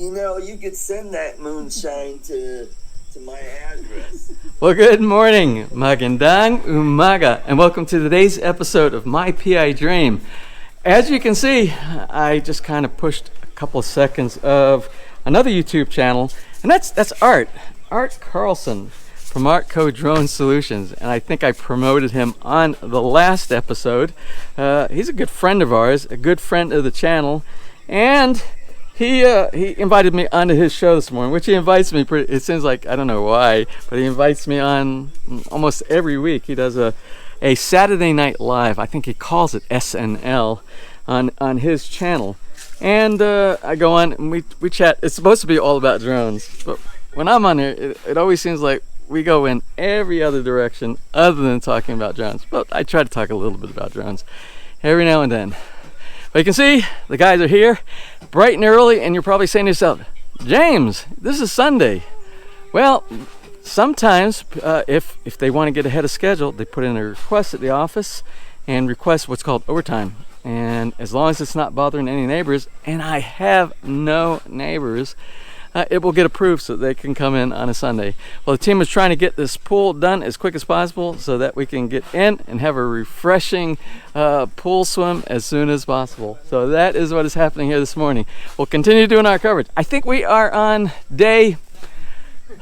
You know, you could send that moonshine to my address. Well, good morning, magandang umaga, and welcome to today's episode of My PI Dream. As you can see, I just kind of pushed a couple of seconds of another YouTube channel, and that's Art Carlson from Rycote Drone Solutions, and I think I promoted him on the last episode. He's a good friend of ours, a good friend of the channel, and he invited me onto his show this morning, which he invites me it seems like, I don't know why, but he invites me on almost every week. He does a Saturday Night Live, I think he calls it SNL, on his channel. And I go on and we chat. It's supposed to be all about drones, but when I'm on here, it always seems like we go in every other direction other than talking about drones. But I try to talk a little bit about drones every now and then. But you can see the guys are here bright and early, and you're probably saying to yourself, James, this is Sunday. Well, sometimes if they want to get ahead of schedule, they put in a request at the office and request what's called overtime. And as long as it's not bothering any neighbors, and I have no neighbors, it will get approved so they can come in on a Sunday. Well, the team is trying to get this pool done as quick as possible so that we can get in and have a refreshing pool swim as soon as possible. So that is what is happening here this morning. We'll continue doing our coverage. I think we are on day,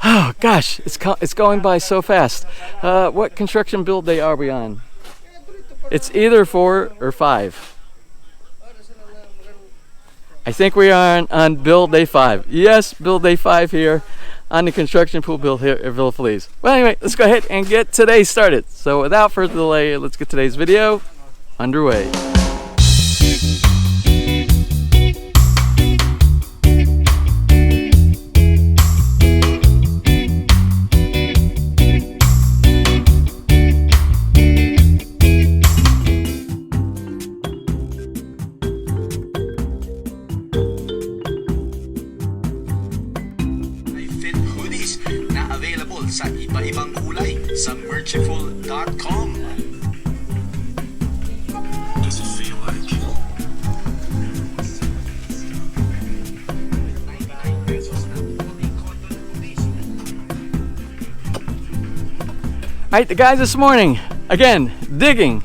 oh gosh, it's going by so fast. What construction build day are we on? It's either 4 or 5. I think we are on build day 5. Yes, build day 5 here on the construction pool build here at Villa Feliz. Well, anyway, let's go ahead and get today started. So without further delay, let's get today's video underway. Sa iba-ibang kulay sa merchiful.com. Does it feel like? Alright, the guys this morning, again, digging,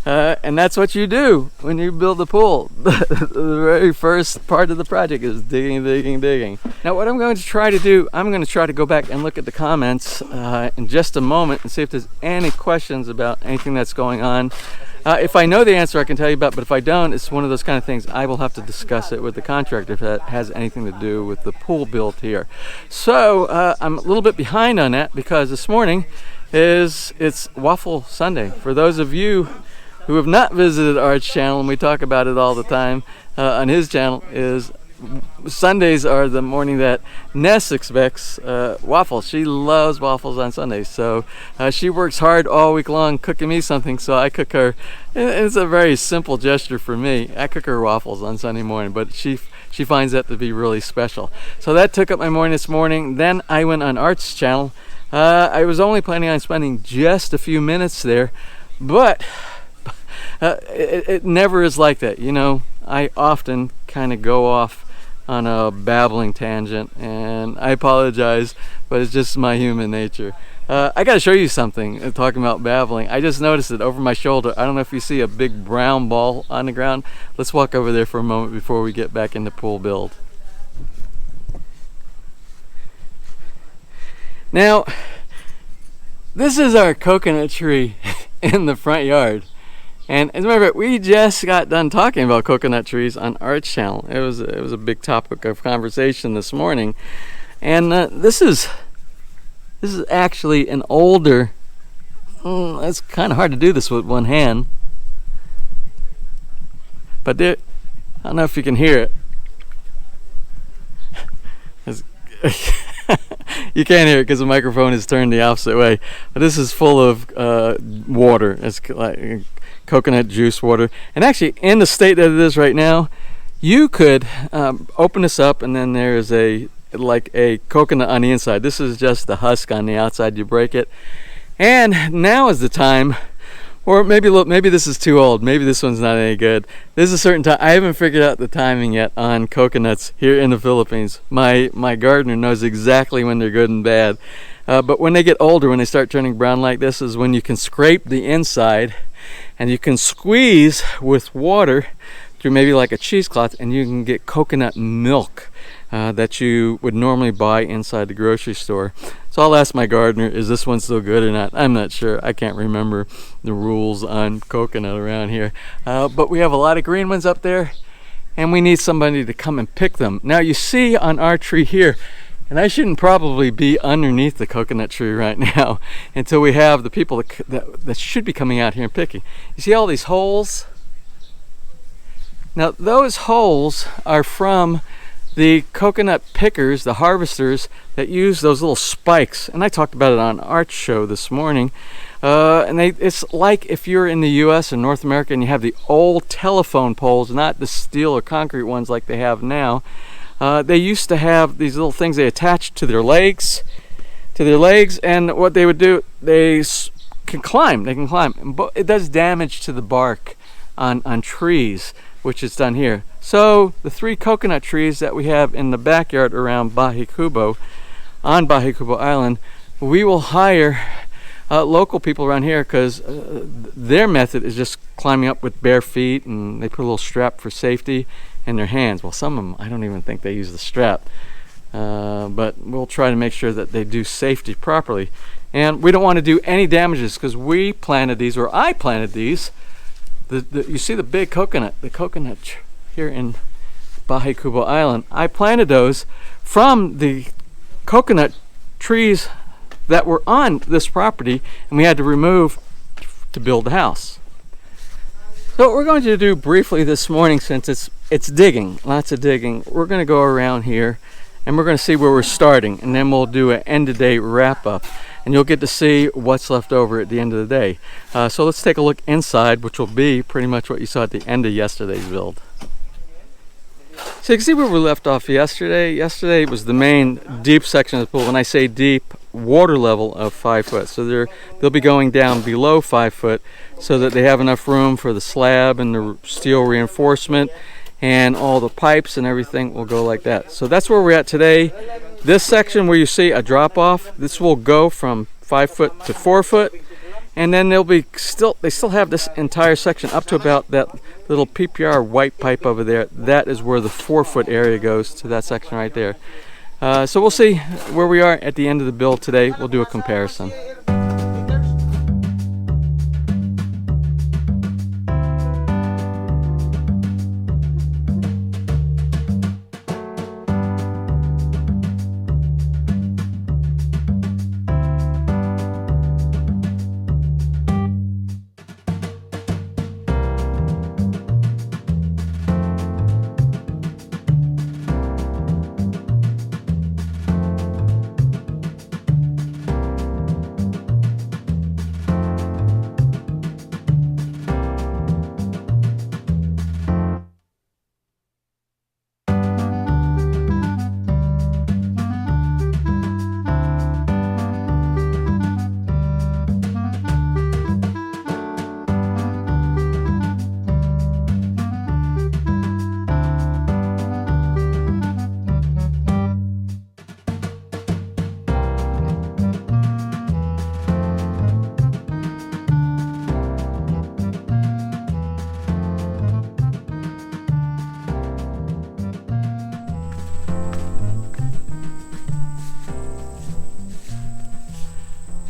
and that's what you do when you build a pool. The very first part of the project is digging. Now what I'm going to try to do, I'm going to try to go back and look at the comments in just a moment and see if there's any questions about anything that's going on. If I know the answer, I can tell you about, but if I don't, it's one of those kind of things I will have to discuss it with the contractor if that has anything to do with the pool build here. So I'm a little bit behind on that because this morning it's Waffle Sunday. For those of you who have not visited Art's channel, and we talk about it all the time on his channel, is Sundays are the morning that Ness expects waffles. She loves waffles on Sundays, so she works hard all week long cooking me something, so I cook her. It's a very simple gesture for me. I cook her waffles on Sunday morning, but she finds that to be really special. So that took up my morning this morning. Then I went on Art's channel. I was only planning on spending just a few minutes there, but it never is like that. You know, I often kind of go off on a babbling tangent, and I apologize, but it's just my human nature. I got to show you something talking about babbling. I just noticed it over my shoulder. I don't know if you see a big brown ball on the ground. Let's walk over there for a moment before we get back into pool build. Now, this is our coconut tree in the front yard. And as a matter of fact, we just got done talking about coconut trees on Art's channel. It was a big topic of conversation this morning. And this is actually an older, it's kind of hard to do this with one hand. But there, I don't know if you can hear it. You can't hear it because the microphone is turned the opposite way. But this is full of water. It's like coconut juice water. And actually, in the state that it is right now, you could open this up, and then there's like a coconut on the inside. This is just the husk on the outside. You break it. And now is the time Or maybe this is too old. Maybe this one's not any good. There's a certain time. I haven't figured out the timing yet on coconuts here in the Philippines. My gardener knows exactly when they're good and bad. But when they get older, when they start turning brown like this, is when you can scrape the inside and you can squeeze with water through maybe like a cheesecloth, and you can get coconut milk that you would normally buy inside the grocery store. So I'll ask my gardener, is this one still good or not? I'm not sure. I can't remember the rules on coconut around here. But we have a lot of green ones up there, and we need somebody to come and pick them. Now you see on our tree here, and I shouldn't probably be underneath the coconut tree right now until we have the people that should be coming out here and picking. You see all these holes? Now those holes are from the coconut pickers, the harvesters that use those little spikes, and I talked about it on Art's show this morning. It's like if you're in the US and North America and you have the old telephone poles, not the steel or concrete ones like they have now. They used to have these little things they attached to their legs, and what they would do, they can climb, but it does damage to the bark on trees, which is done here. So the 3 coconut trees that we have in the backyard around Bahay Kubo, on Bahay Kubo Island, we will hire local people around here, because their method is just climbing up with bare feet, and they put a little strap for safety in their hands. Well, some of them, I don't even think they use the strap, but we'll try to make sure that they do safety properly. And we don't want to do any damages, because we planted these, or I planted these. You see the big coconut, here in Bahay Kubo Island. I planted those from the coconut trees that were on this property, and we had to remove to build the house. So what we're going to do briefly this morning, since it's digging, lots of digging, we're going to go around here and we're going to see where we're starting, and then we'll do an end of day wrap up, and you'll get to see what's left over at the end of the day. So let's take a look inside, which will be pretty much what you saw at the end of yesterday's build. So you can see where we left off yesterday. Yesterday was the main deep section of the pool. When I say deep, water level of 5 foot. So they'll be going down below 5 foot so that they have enough room for the slab and the steel reinforcement, and all the pipes and everything will go like that. So that's where we're at today. This section where you see a drop off, this will go from 5 foot to 4 foot. And then they still have this entire section up to about that little PPR white pipe over there. That is where the 4 foot area goes, to that section right there. So we'll see where we are at the end of the build today. We'll do a comparison.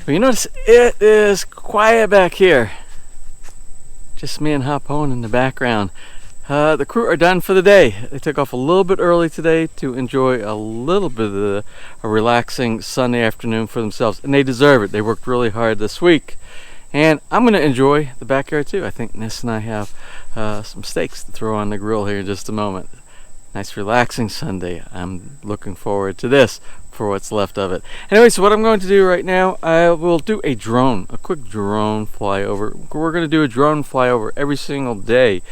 But you notice it is quiet back here. Just me and Hapon in the background. The crew are done for the day. They took off a little bit early today to enjoy a little bit of a relaxing Sunday afternoon for themselves, and they deserve it. They worked really hard this week, and I'm going to enjoy the backyard too. I think Ness and I have some steaks to throw on the grill here in just a moment. Nice relaxing Sunday. I'm looking forward to this for what's left of it. Anyway, so what I'm going to do right now, I will do a quick drone flyover. We're going to do a drone flyover every single day.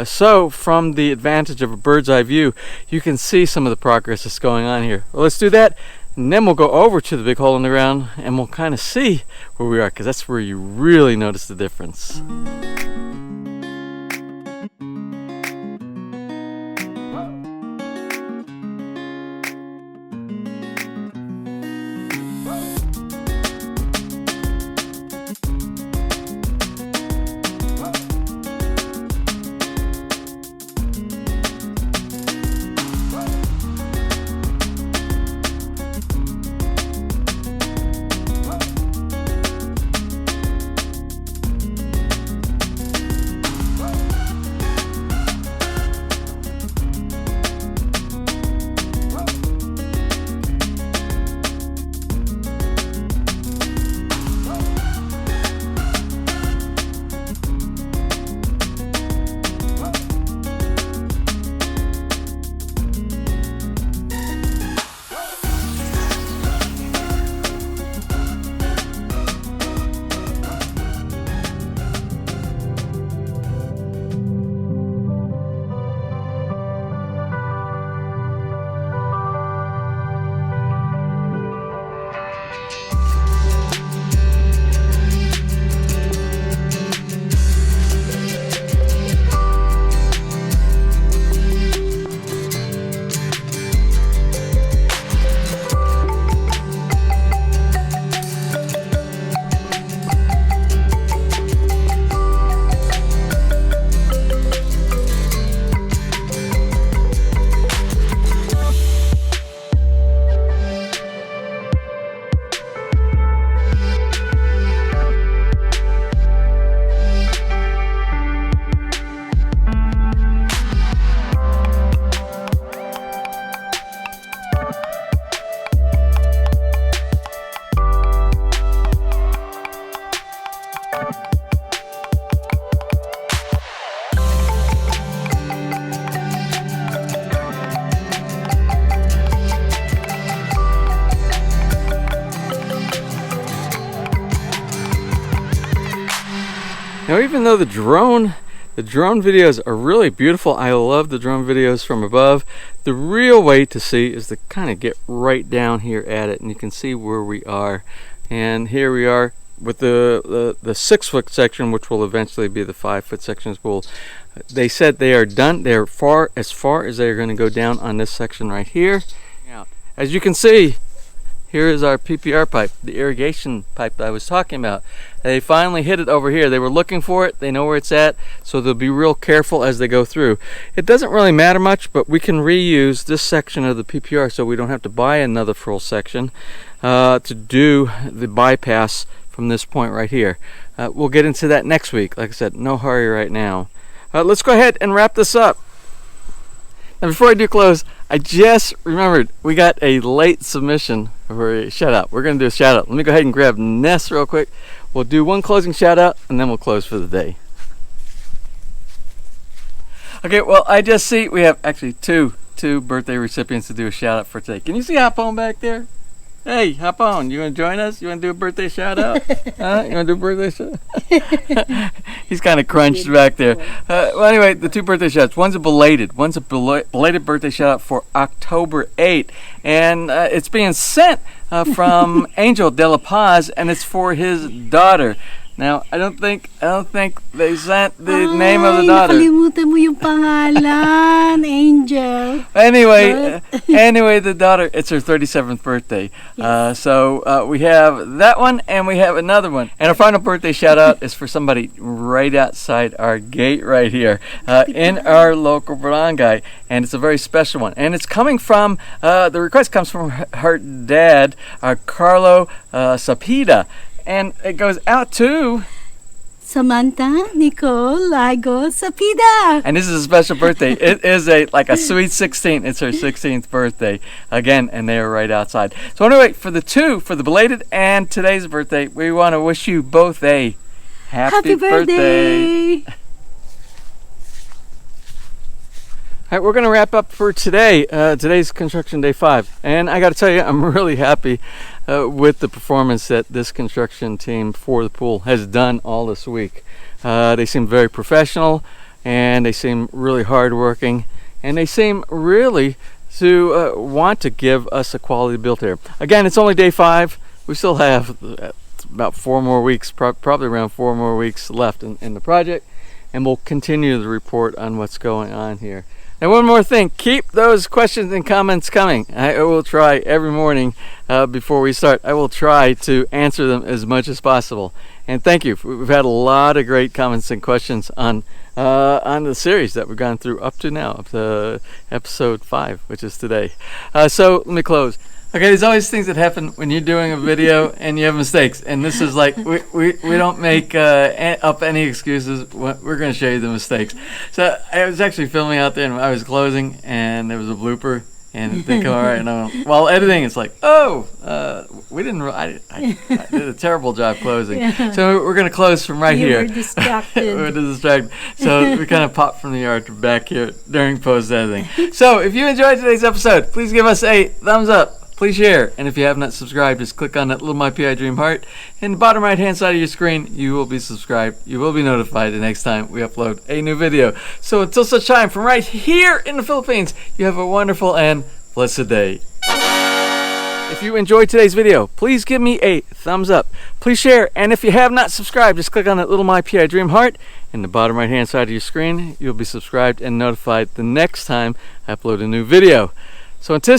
So from the advantage of a bird's eye view, you can see some of the progress that's going on here. Well, let's do that, and then we'll go over to the big hole in the ground, and we'll kind of see where we are, because that's where you really notice the difference. Now, even though the drone videos are really beautiful, I love the drone videos from above, the real way to see is to kind of get right down here at it, and you can see where we are. And here we are with the 6-foot section, which will eventually be the 5-foot sections. They said they are done. They're as far as they're going to go down on this section right here. As you can see, here is our PPR pipe, the irrigation pipe that I was talking about. They finally hit it over here. They were looking for it. They know where it's at, so they'll be real careful as they go through. It doesn't really matter much, but we can reuse this section of the PPR so we don't have to buy another full section to do the bypass from this point right here. We'll get into that next week. Like I said, no hurry right now. Let's go ahead and wrap this up. Now, before I do close, I just remembered we got a late submission for a shout out. We're going to do a shout out. Let me go ahead and grab Ness real quick. We'll do one closing shout out and then we'll close for the day. Okay, well, I just see we have actually two birthday recipients to do a shout out for today. Can you see Hop On back there? Hey, hop on. You want to join us? You want to do a birthday shout out? Huh? You want to do a birthday shout? He's kind of crunched back there. Well, anyway, the two birthday shout outs. One's a belated birthday shout out for October 8th. And it's being sent from Angel De La Paz, and it's for his daughter. Now, I don't think they sent the name of the daughter. Nakalimutan mo yung pangalan, Angel. Anyway, the daughter, it's her 37th birthday. Yes. So we have that one, and we have another one. And our final birthday shout out is for somebody right outside our gate right here in our local barangay. And it's a very special one. And it's coming from, the request comes from her dad, Carlo Sapida. And it goes out to Samantha Nicole Ligo Sapida. And this is a special birthday. It is like a sweet 16. It's her 16th birthday again, and they are right outside. So anyway, for the belated and today's birthday, we want to wish you both a happy birthday. All right, we're going to wrap up for today. Today's construction day 5, and I got to tell you, I'm really happy with the performance that this construction team for the pool has done all this week. They seem very professional, and they seem really hardworking, and they seem really to want to give us a quality build here. Again, it's only day 5. We still have about 4 more weeks, probably around 4 more weeks left in the project, and we'll continue to report on what's going on here. And one more thing, keep those questions and comments coming. I will try every morning before we start. I will try to answer them as much as possible. And thank you. We've had a lot of great comments and questions on the series that we've gone through up to now, up to episode 5, which is today. So let me close. Okay, there's always things that happen when you're doing a video and you have mistakes, and this is like we don't make up any excuses. We're going to show you the mistakes. So I was actually filming out there, and I was closing, and there was a blooper, and they come all right, and while editing, it's like, we didn't. I did a terrible job closing. Yeah. So we're going to close from right here. You were distracted. We were distracted. So we kind of popped from the yard to back here during post editing. So if you enjoyed today's episode, please give us a thumbs up. Please share, and if you have not subscribed, just click on that little My PI Dream heart. In the bottom right hand side of your screen, you will be subscribed. You will be notified the next time we upload a new video. So until such time, from right here in the Philippines, you have a wonderful and blessed day. If you enjoyed today's video, please give me a thumbs up. Please share, and if you have not subscribed, just click on that little My PI Dream heart. In the bottom right hand side of your screen, you'll be subscribed and notified the next time I upload a new video. So until...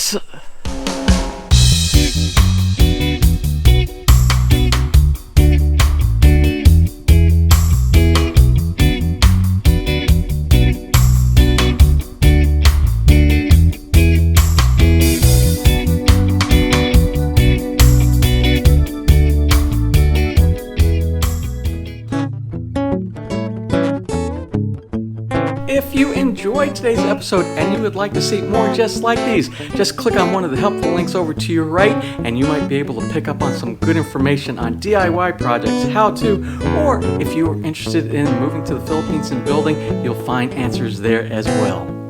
If you enjoyed today's episode and you would like to see more just like these, just click on one of the helpful links over to your right, and you might be able to pick up on some good information on DIY projects, how to, or if you are interested in moving to the Philippines and building, you'll find answers there as well.